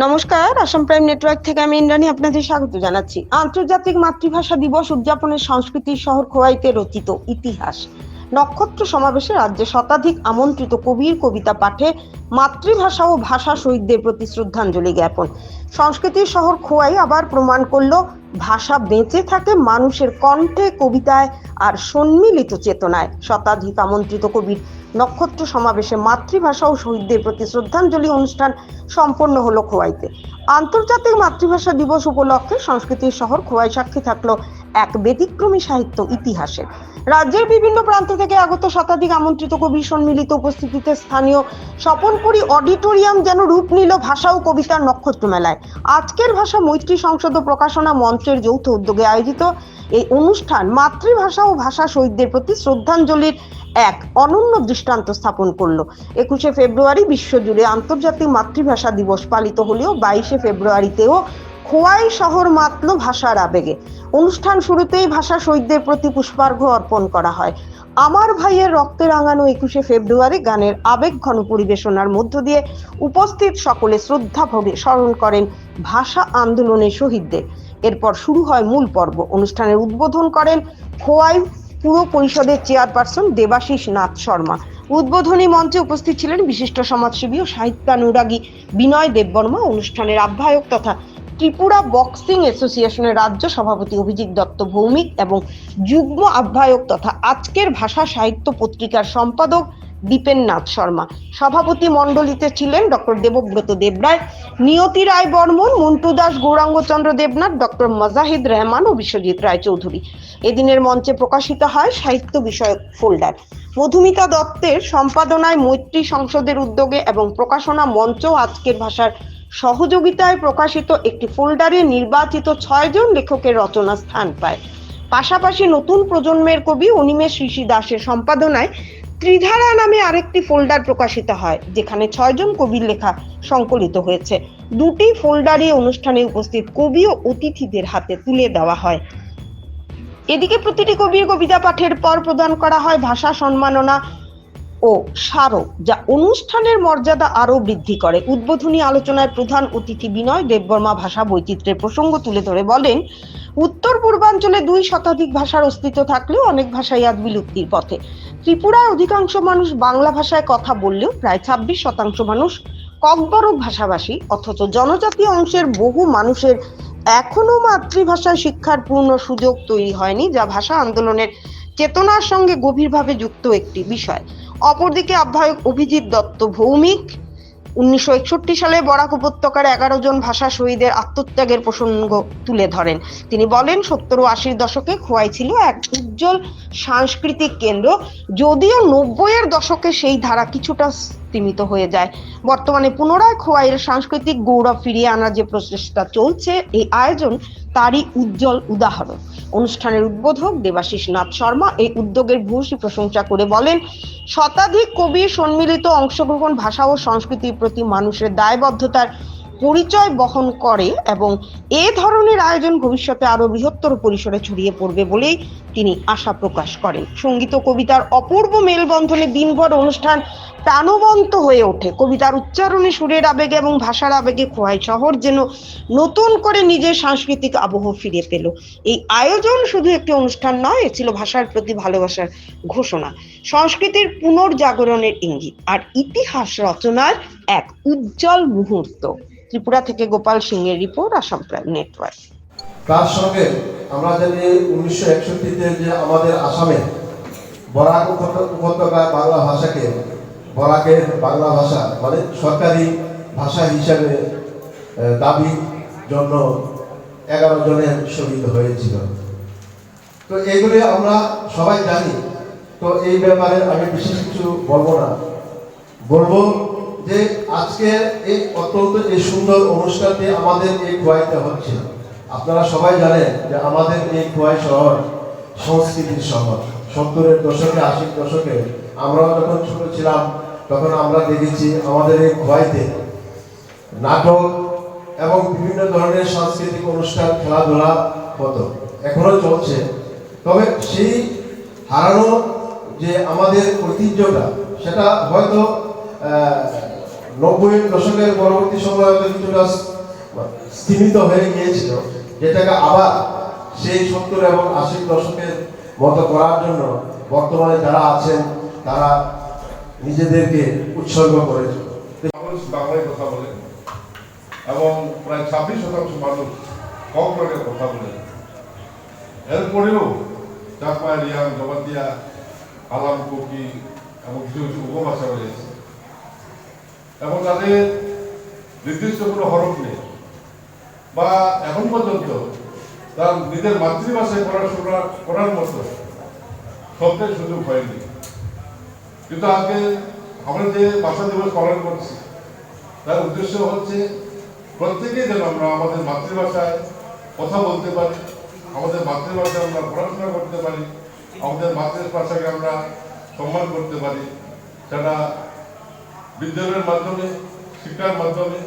নমস্কার, Assam prime network থেকে আমি ইন্দ্রাণী আপনাদের স্বাগত জানাচ্ছি। আন্তর্জাতিক মাতৃভাষা দিবস উদযাপনের সংস্কৃতির শহর খোয়াইতে রচিত ইতিহাস নক্ষত্র সমাবেশে রাজ্যে শতাধিক আমন্ত্রিত কবির কবিতা পাঠে মাতৃভাষা ও ভাষা শহীদদের প্রতি শ্রদ্ধাঞ্জলি জ্ঞাপন। সংস্কৃতির শহর খোয়াই আবার প্রমাণ করলো ভাষা বেঁচে থাকে মানুষের কণ্ঠে, কবিতায় আর সম্মিলিত চেতনায়। শতাধিক আমন্ত্রিত কবির নক্ষত্র সমাবেশে মাতৃভাষা ও শহীদদের প্রতি শ্রদ্ধাঞ্জলি অনুষ্ঠান সম্পন্ন হলো খোয়াইতে। আন্তর্জাতিক মাতৃভাষা দিবস উপলক্ষে সংস্কৃতির শহর খোয়াই সাক্ষী থাকলো এক ব্যতিক্রমী সাহিত্য ইতিহাসের। রাজ্যের বিভিন্ন প্রান্ত থেকে আগত শতাধিক আমন্ত্রিত কবির সম্মিলিত উপস্থিতিতে স্থানীয় স্বপনপুরী অডিটোরিয়াম যেন রূপ নিল ভাষা ও কবিতার নক্ষত্র মেলায়। আজকের ভাষা মৈত্রী সংসদ ও প্রকাশনা মঞ্চের যৌথ উদ্যোগে আয়োজিত এই অনুষ্ঠান মাতৃভাষা ও ভাষা শহীদদের প্রতি শ্রদ্ধাঞ্জলির এক অনন্য দৃষ্টান্ত স্থাপন করলো। 21শে ফেব্রুয়ারি বিশ্বজুড়ে আন্তর্জাতিক মাতৃভাষা দিবস পালিত হলেও 22শে ফেব্রুয়ারিতেও খোয়াই শহর মাতল ভাষার আবেগে। অনুষ্ঠান শুরুতেই ভাষা শহীদদের প্রতি পুষ্পার্ঘ্য অর্পণ করা হয়। আমার ভাইয়ের রক্তে রাঙানো 21শে ফেব্রুয়ারি গানের আবেগঘন পরিবেশনার মধ্য দিয়ে উপস্থিত সকলে শ্রদ্ধাভরে স্মরণ করেন ভাষা আন্দোলনের শহীদদের। এরপর শুরু হয় মূল পর্ব। অনুষ্ঠানের উদ্বোধন করেন খোয়াই পুর পরিষদের চেয়ারপারসন দেবাশিস নাথ শর্মা। উদ্বোধনী মঞ্চে উপস্থিত ছিলেন বিশিষ্ট সমাজসেবী ও সাহিত্যানুরাগী বিনয় দেববর্মা, অনুষ্ঠানের আহ্বায়ক তথা ত্রিপুরা বক্সিং অ্যাসোসিয়েশনের রাজ্য সভাপতি অভিজিৎ দত্ত ভৌমিক এবং যুগ্ম আহ্বায়ক তথা আজকের ভাষা সাহিত্য পত্রিকার সম্পাদক দীপেন নাথ শর্মা। সভাপতি মণ্ডলীতে ছিলেন ডক্টর দেবব্রত দেবরায়, নিয়তি রায় বর্মন, মন্টু দাস, গৌরাঙ্গচন্দ্র দেবনাথ, ডক্টর মজাহিদ রহমান ও বিশ্বজিৎ রায় চৌধুরী। এদিনের মঞ্চে প্রকাশিত হয় সাহিত্য বিষয়ক ফোল্ডার। মধুমিতা দত্তের সম্পাদনায় মৈত্রী সংসদের উদ্যোগে এবং প্রকাশনা মঞ্চ আজকের ভাষার সহযোগিতায় প্রকাশিত একটি ফোল্ডারে নির্বাচিত 6 জন লেখকের রচনা স্থান পায়। পাশাপাশি নতুন প্রজন্মের কবি অনিমেষ ঋষি দাসের সম্পাদনায় ত্রিধারা নামে আরেকটি ফোল্ডার প্রকাশিত হয়, যেখানে 6 জন কবির লেখা সংকলিত হয়েছে। দুটি ফোল্ডারে অনুষ্ঠানে উপস্থিত কবি ও অতিথিদের হাতে তুলে দেওয়া হয়। এদিকে প্রতিটি কবির কবিতা পাঠের পর প্রদান করা হয় ভাষা সম্মাননা ও স্মারক, যা অনুষ্ঠানের মর্যাদা আরো বৃদ্ধি করে। উদ্বোধনী আলোচনায় প্রধান অতিথি বিনয় দেববর্মা ভাষা বৈচিত্র্যের প্রসঙ্গ তুলে ধরে বলেন, উত্তর পূর্বাঞ্চলে 2 শতাধিক ভাষার অস্তিত্ব থাকলেও অনেক ভাষাই আজ বিলুপ্তির পথে। ত্রিপুরার অধিকাংশ মানুষ বাংলা ভাষায় কথা বললেও প্রায় 26% মানুষ ককবরক ভাষাভাষী, অথচ জনজাতীয় অংশের বহু মানুষের এখনো মাতৃভাষায় শিক্ষার পূর্ণ সুযোগ তৈরি হয়নি, যা ভাষা আন্দোলনের চেতনার সঙ্গে গভীরভাবে যুক্ত একটি বিষয়। অপরদিকে আহ্বায়ক অভিজিৎ দত্ত ভৌমিক 1961 সালে বরাক উপত্যকার 11 জন ভাষা শহীদের আত্মত্যাগের প্রসঙ্গ তুলে ধরেন। তিনি বলেন, 70 ও 80-র দশকে খোয়াই ছিল এক উজ্জ্বল সাংস্কৃতিক কেন্দ্র, যদিও 90-এর দশকে সেই ধারা কিছুটা স্তিমিত হয়ে যায়। বর্তমানে পুনরায় খোয়াইয়ের সাংস্কৃতিক গৌরব ফিরিয়ে আনার যে প্রচেষ্টা চলছে, এই আয়োজন তারই উজ্জ্বল উদাহরণ। অনুষ্ঠানের উদ্বোধক দেবাশিস নাথ শর্মা এই উদ্যোগের ভূয়সী প্রশংসা করে বলেন, শতাধিক কবির সম্মিলিত অংশগ্রহণ ভাষা ও সংস্কৃতির প্রতি মানুষের দায়বদ্ধতার পরিচয় বহন করে এবং এ ধরনের আয়োজন ভবিষ্যতে আরো বৃহত্তর পরিসরে ছড়িয়ে পড়বে বলেই তিনি আশা প্রকাশ করেন। সঙ্গীত ও কবিতার অপূর্ব মেলবন্ধনে দিনভর অনুষ্ঠান প্রাণবন্ত হয়ে ওঠে। কবিতার উচ্চারণে, সুরের আবেগে এবং ভাষার আবেগে খোয়াই শহর যেন নতুন করে নিজের সাংস্কৃতিক আবহ ফিরে পেল। এই আয়োজন শুধু একটি অনুষ্ঠান নয়, এ ছিল ভাষার প্রতি ভালোবাসার ঘোষণা, সংস্কৃতির পুনর্জাগরণের ইঙ্গিত আর ইতিহাস রচনার এক উজ্জ্বল মুহূর্ত। ত্রিপুরা থেকে গোপাল সিং এর রিপোর্ট, আসাম প্রাইম নেটওয়ার্ক। তার সঙ্গে আমরা জানি 1961-তে যে আমাদের আসামে বরাক উপত্যকায় বাংলা ভাষাকে বরাকের বাংলা ভাষা মানে সরকারি ভাষা হিসাবে দাবির জন্য 11 জনের শহীদ হয়েছিল। তো এইগুলি আমরা সবাই জানি। তো এই ব্যাপারে আমি বিশেষ কিছু বলবো না, বলবো যে আজকে এই অত্যন্ত এই সুন্দর অনুষ্ঠানটি আমাদের এই খোয়াইতে হচ্ছে। আপনারা সবাই জানেন যে আমাদের এই খোয়াই শহর সংস্কৃতির শহর। 70-এর দশকে 80-র দশকে আমরাও যখন ছোট ছিলাম তখন আমরা দেখেছি আমাদের এই খোয়াইতে নাটক এবং বিভিন্ন ধরনের সাংস্কৃতিক অনুষ্ঠান, খেলাধুলা হতো, এখনো চলছে। তবে সেই হারানো যে আমাদের ঐতিহ্যটা, সেটা হয়তো 90-এর দশকের পরবর্তী সময় হয়তো কিছুটা স্তীমিত হয়ে গিয়েছিল, যেটাকে আবার সেই 70 এবং 80 দশকের মতো করার জন্য বর্তমানে যারা আছেন তারা নিজেদেরকে উৎসর্গ করেছে। মানুষ বাংলায় কথা বলেন এবং প্রায় 26% মানুষ ককবরকে কথা বলেন। এরপরেও চাকমা, রিয়াং, জবাতিয়া, আলাম, কুকি এবং কিছু কিছু উপভাষা রয়েছে এবং তাদের নির্দিষ্ট কোনো হরফ নেই বা এখন পর্যন্ত তার নিজের মাতৃভাষায় পড়াশোনা করার মতো শব্দের সুযোগ হয়নি। কিন্তু আজকে আমরা যে ভাষা দিবস পালন করছি তার উদ্দেশ্য হচ্ছে প্রত্যেকেই যেন আমরা আমাদের মাতৃভাষায় কথা বলতে পারি, আমাদের মাতৃভাষায় আমরা পড়াশোনা করতে পারি, আমাদের মাতৃভাষাকে আমরা সম্মান করতে পারি, সেটা বিদ্যালয়ের মাধ্যমে, শিক্ষার মাধ্যমে